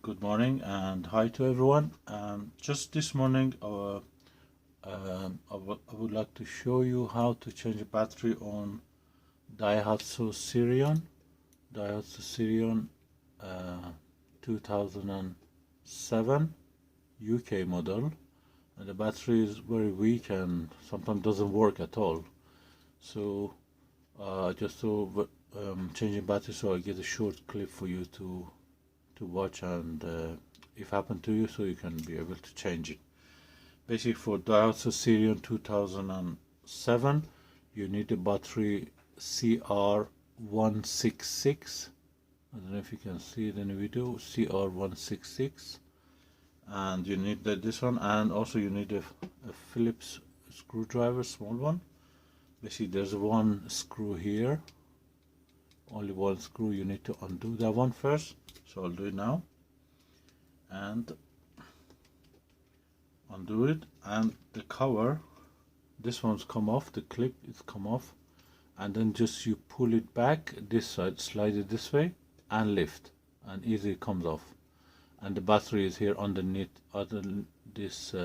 Good morning and hi to everyone. Just this morning, I would like to show you how to change a battery on Daihatsu Sirion uh, 2007 UK model. And the battery is very weak and sometimes doesn't work at all. So just to changing battery, so I get a short clip for you to watch and if happen to you, so you can be able to change it. Basically, for Daihatsu Sirion 2007, you need a battery CR166. I don't know if you can see it in the video. CR166, and you need this one, and also you need a Phillips screwdriver, small one. Basically, there's one screw here, only one screw. You need to undo that one first, so I'll do it now and undo it. And the cover, this one's come off, the clip is come off, and then just you pull it back this side, slide it this way and lift, and easily comes off. And the battery is here underneath this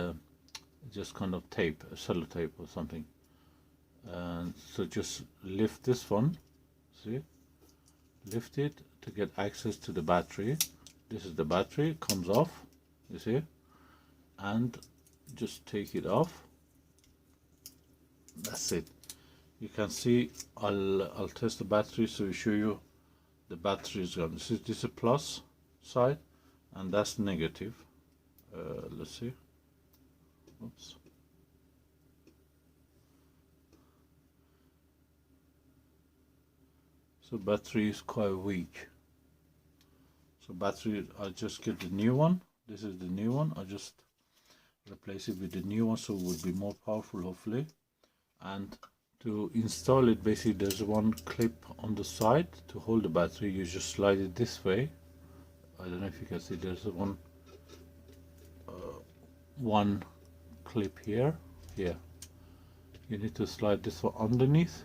just kind of tape, sellotape or something. And so just lift this one, see, lift it to get access to the battery. This is the battery, comes off, you see, and just take it off. That's it. You can see, I'll test the battery, so we show you the battery is gone. This is a plus side and that's negative. Let's see. Oops. So battery is quite weak. So battery, I'll just get the new one. This is the new one. I'll just replace it with the new one, so it will be more powerful, hopefully. And to install it, basically there's one clip on the side to hold the battery. You just slide it this way. I don't know if you can see, there's one clip here. You need to slide this one underneath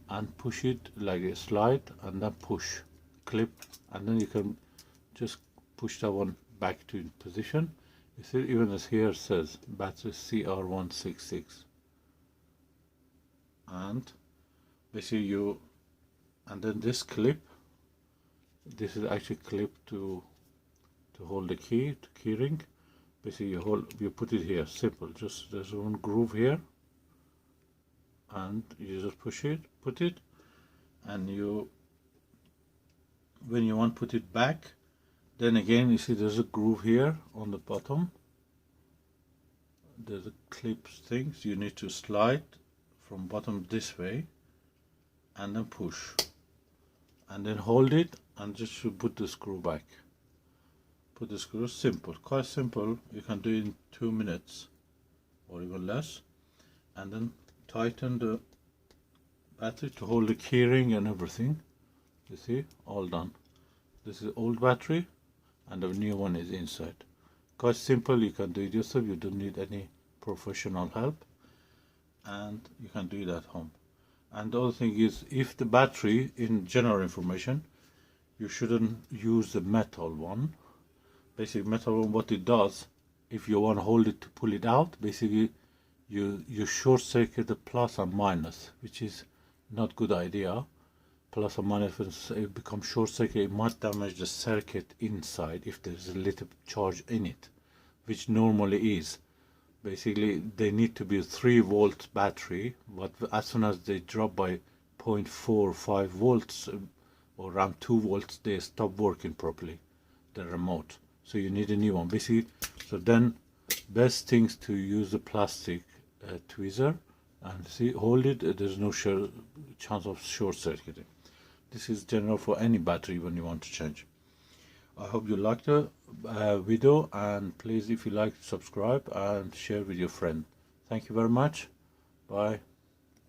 and push it like a slide, and then push, clip, and then you can just push that one back to position. You see, even as here says battery CR166, and basically and then this clip, this is actually clipped to hold the key, ring. Basically you put it here, simple, just there's one groove here, and you just put it, and when you want to put it back, then again you see there's a groove here on the bottom. There's a clip things, you need to slide from bottom this way and then push and then hold it, and just should put the screw back. Put the screw, simple, quite simple. You can do it in 2 minutes or even less. And then tighten the battery to hold the keyring and everything. You see, all done. This is old battery and the new one is inside. Quite simple, you can do it yourself. You don't need any professional help, and you can do it at home. And the other thing is, if the battery, in general information, you shouldn't use the metal one. Basically metal one, what it does, if you want to hold it to pull it out, basically you short circuit the plus and minus, which is not good idea. Plus or minus, when it becomes short circuit, it might damage the circuit inside if there's a little charge in it, which normally is. Basically they need to be a 3-volt battery, but as soon as they drop by 0.45 volts or around 2 volts, they stop working properly, the remote. So you need a new one, basically. So then best things to use the plastic tweezer, and see, hold it, there's no chance of short circuiting. This is general for any battery when you want to change. I hope you liked the video, and please, if you like, subscribe and share with your friend. Thank you very much. Bye.